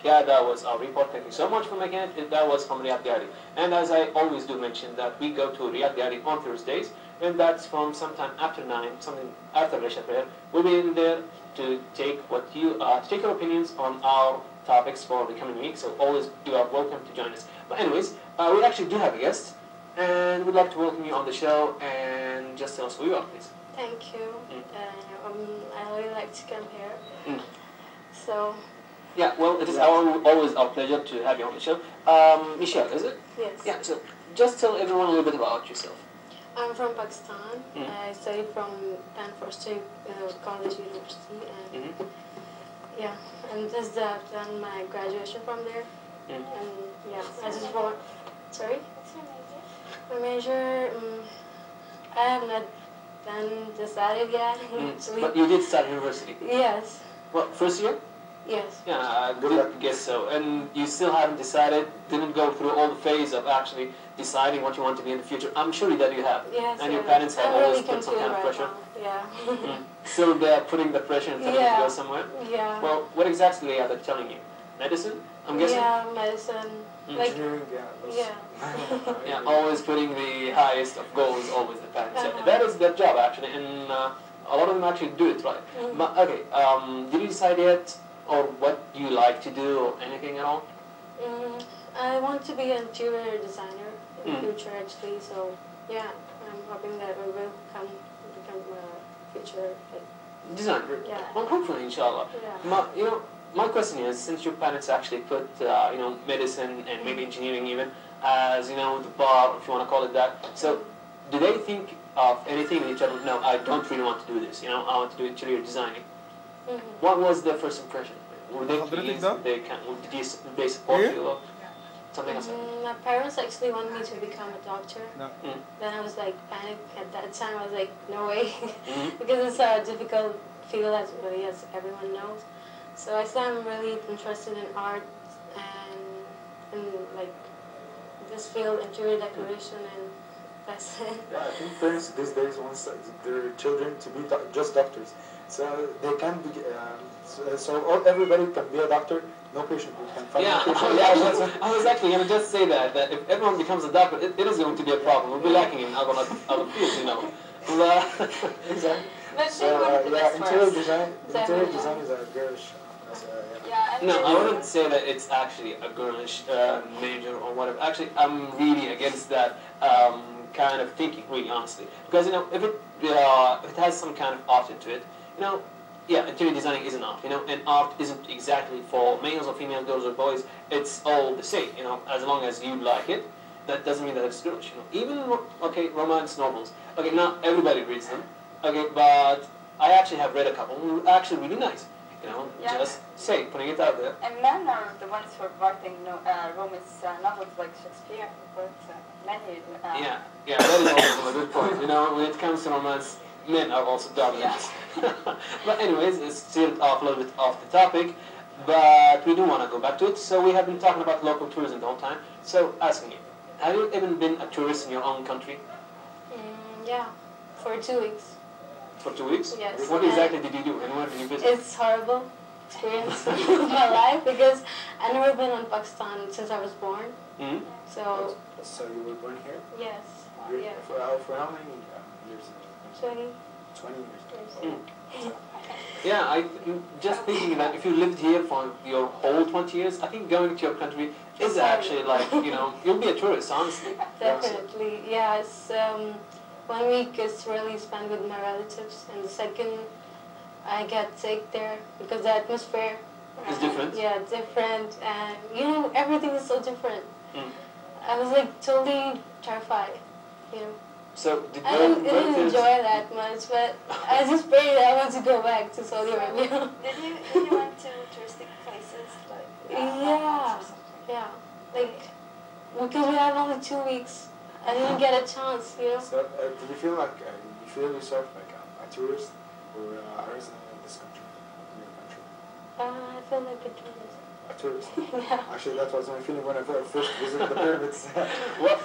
Yeah, that was our report. Thank you so much for making it. That was from Riyadh Diary. And as I always do mention that we go to Riyadh Diary on Thursdays, and that's from sometime after 9, something after Isha prayer. We'll be in there to take take your opinions on our topics for the coming week. So always you are welcome to join us. But anyways, we actually do have a guest, and we'd like to welcome you on the show. And just tell us who you are, please. Thank you. I really like to come here. So. Yeah, well, it is always our pleasure to have you on the show. Michelle, is it? Yes. Yeah, so just tell everyone a little bit about yourself. I'm from Pakistan. I studied from Stanford College University, and yeah, and just I've done my graduation from there. And yeah, I just want. Sorry. What's your major? My major, I have not decided yet. But you did start university. Yes. Well, first year? Yes. Yeah, I did guess so. And you still haven't decided, didn't go through all the phase of actually deciding what you want to be in the future. I'm sure that you have. Yes. And your parents have always put some kind of pressure. Yeah. Still they're putting the pressure and telling you to go somewhere? Yeah. Well, what exactly are they telling you? Medicine, I'm guessing? Yeah, medicine. Engineering, Yeah, always putting the highest of goals, always the parents. That is their job, actually, and a lot of them actually do it right. But, okay, did you decide yet or what you like to do or anything at all? I want to be an interior designer in the future, actually. So yeah, I'm hoping that I will become a future designer. Yeah. Well, hopefully, inshallah. Yeah. My question is, since your parents actually put medicine and maybe engineering even as the bar, if you want to call it that. So do they think of anything and you tell them, no, I don't really want to do this. I want to do interior designing. What was their first impression? Were they pleased? Did they support you or something else? My parents actually wanted me to become a doctor. No. Then I was like panicked at that time. I was like, no way, because it's a difficult field as everyone knows. So I said I'm really interested in art and like this field, interior decoration, and that's it. Yeah, I think parents these days want their children to be just doctors. So they can be, everybody can be a doctor. No patient who can find a patient. I was actually going to just say that if everyone becomes a doctor, it is going to be a problem. We'll be lacking in other fields, Exactly. But so interior design is a girlish. No, I wouldn't say that it's actually a girlish major or whatever. Actually, I'm really against that kind of thinking, really honestly. Because if it has some kind of art into it, interior designing is an art, and art isn't exactly for males or females, girls or boys. It's all the same, as long as you like it. That doesn't mean that it's girlish, Even, romance novels. Okay, not everybody reads them, but I actually have read a couple who are actually really nice, just putting it out there. And men are the ones who are writing romance novels like Shakespeare, but many... Yeah, that is also a good point. When it comes to romance, men are also dominant. But anyways, it's still off a little bit off the topic, but we do want to go back to it. So we have been talking about local tourism the whole time. So asking you, have you even been a tourist in your own country? Yeah, for 2 weeks. For 2 weeks? Yes. What exactly did you do and where did you visit? It's horrible experience of my life because I've never been in Pakistan since I was born. So you were born here? Yes. For how many years? 20. 20 years. Yeah, just thinking that if you lived here for your whole 20 years, I think going to your country is actually like, you'll be a tourist, honestly. Definitely, yeah. It's 1 week is really spent with my relatives, and the second I get sick there because the atmosphere is different. Yeah, different, and everything is so different. I was like totally terrified, So I didn't enjoy that much, but I just prayed that I want to go back to Saudi Arabia. Did you went to touristic places like yeah, like because we have only 2 weeks, I didn't get a chance, So did you feel like you feel yourself like a tourist or a resident of this country, in your country? I feel like a tourist. A a tourist. Yeah. Actually, that was my feeling when I first visited the pyramids. Well,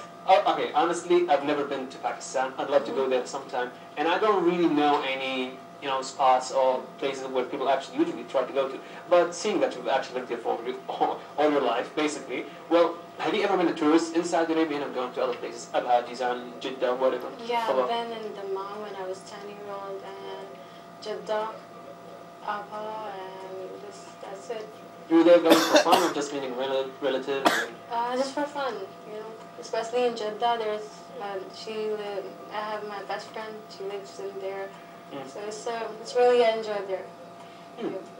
okay, honestly, I've never been to Pakistan. I'd love to go there sometime. And I don't really know any, spots or places where people actually usually try to go to. But seeing that you've actually lived there for all your life, basically, well, have you ever been a tourist in Saudi Arabia and gone to other places? Abha, Jizan, Jeddah, whatever? Yeah, I've been in Dammam when I was 10-year-old, and Jeddah, Abha, and that's it. You were there going for fun or just meeting relatives? Just for fun, Especially in Jeddah, I have my best friend. She lives in there, so it's really I enjoyed there.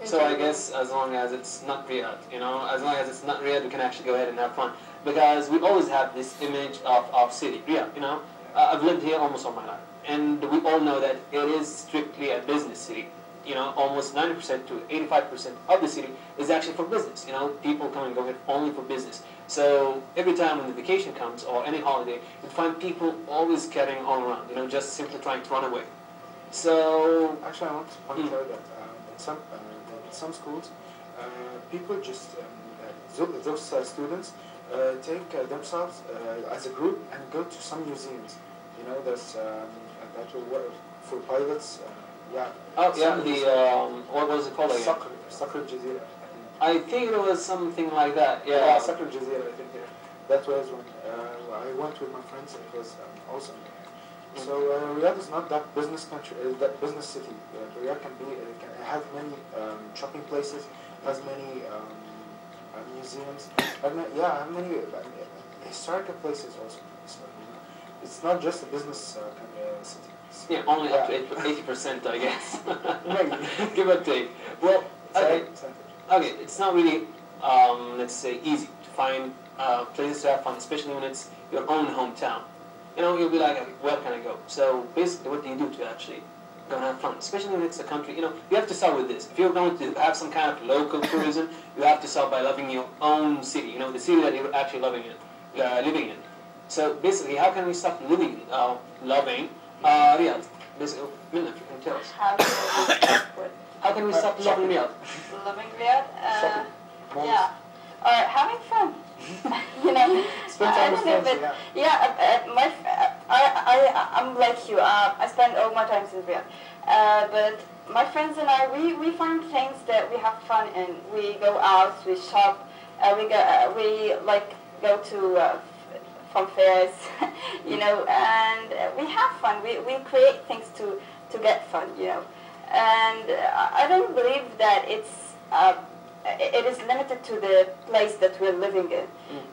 So I guess as long as it's not Riyadh, as long as it's not Riyadh, we can actually go ahead and have fun. Because we always have this image of city, Riyadh, I've lived here almost all my life. And we all know that it is strictly a business city. Almost 90% to 85% of the city is actually for business. People come and go here only for business. So every time when the vacation comes or any holiday, you find people always carrying all around, just simply trying to run away. So actually, I want to point out that in some schools, people just those students take themselves as a group and go to some museums. There's that will work for pilots. Yeah. Oh yeah, what was it called again? Sakhr Jazeera. I think it was something like that. Yeah. Sakhr Jazeera. I think that was when I went with my friends. It was awesome. So Riyadh is not that business country, that business city. Riyadh can have many shopping places, has many museums, have many historical places also. So, it's not just a business city. Yeah, only up to 80%, I guess. Give or take. Well, okay, it's not really, let's say, easy to find places to have fun, especially when it's your own hometown. You'll be like, okay, where can I go? So basically, what do you do to actually go and have fun? Especially when it's a country, you have to start with this. If you're going to have some kind of local tourism, you have to start by loving your own city, the city that you're actually living in. So basically, how can we start loving Riyadh? Basically, Minna, if you can tell us. How can we stop loving Riyadh? Loving Riyadh? Yeah. Or having fun. Spend time with friends, I'm like you. I spend all my time in Riyadh. But my friends and I, we find things that we have fun in. We go out, we shop, we go to fun fairs, and we have fun. We create things to get fun, And I don't believe that it is limited to the place that we're living in,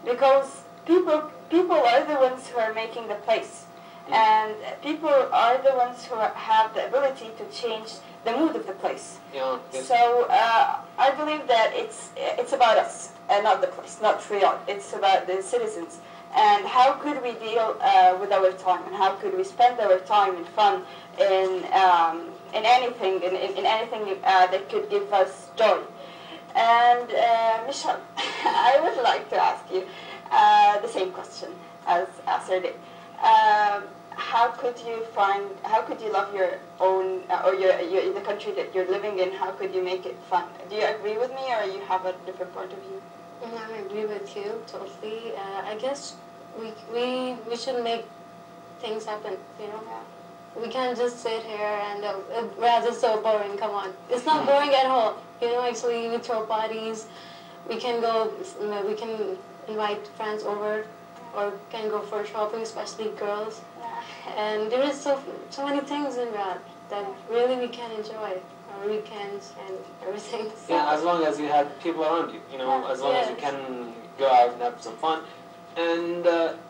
because people are the ones who are making the place, and people are the ones who have the ability to change the mood of the place. Yeah, yes. So I believe that it's about us and not the place, not Riyadh. It's about the citizens. And how could we deal with our time, and how could we spend our time in fun, in anything, in anything that could give us joy. And Michelle, I would like to ask you the same question as Sergey. How could you love your own, or the country that you're living in? How could you make it fun? Do you agree with me, or you have a different point of view? I agree with you totally. I guess we should make things happen. We can't just sit here and Riyadh is so boring. Come on, it's not boring at all. Actually, we throw parties. We can go. We can invite friends over, or can go for shopping, especially girls. And there is so many things in Riyadh that really we can enjoy. Our weekends and everything. So. Yeah, as long as you have people around you, as long as you can go out and have some fun. And,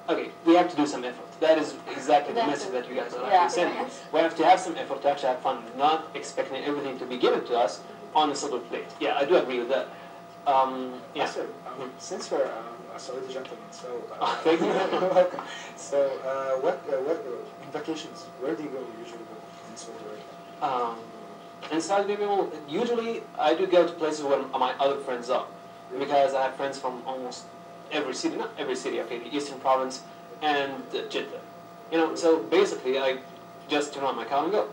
okay, we have to do some effort. That is exactly the message that you guys are actually sending. We have to have some effort to actually have fun, not expecting everything to be given to us on a silver plate. Yeah, I do agree with that. Yeah. Since you're a Saudi gentleman, so... thank you. So, what in vacations, where do you usually go in Saudi Arabia? In Saudi Arabia, usually I do go to places where my other friends are, because I have friends from almost every city, not every city, okay, the Eastern Province and Jeddah. So basically I just turn on my car and go,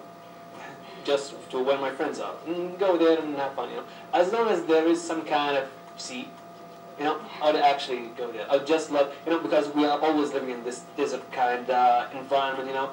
just to where my friends are, and go there and have fun. As long as there is some kind of sea, You know, I'd actually go there. I'd just love, you know, because we are always living in this desert kind environment, you know.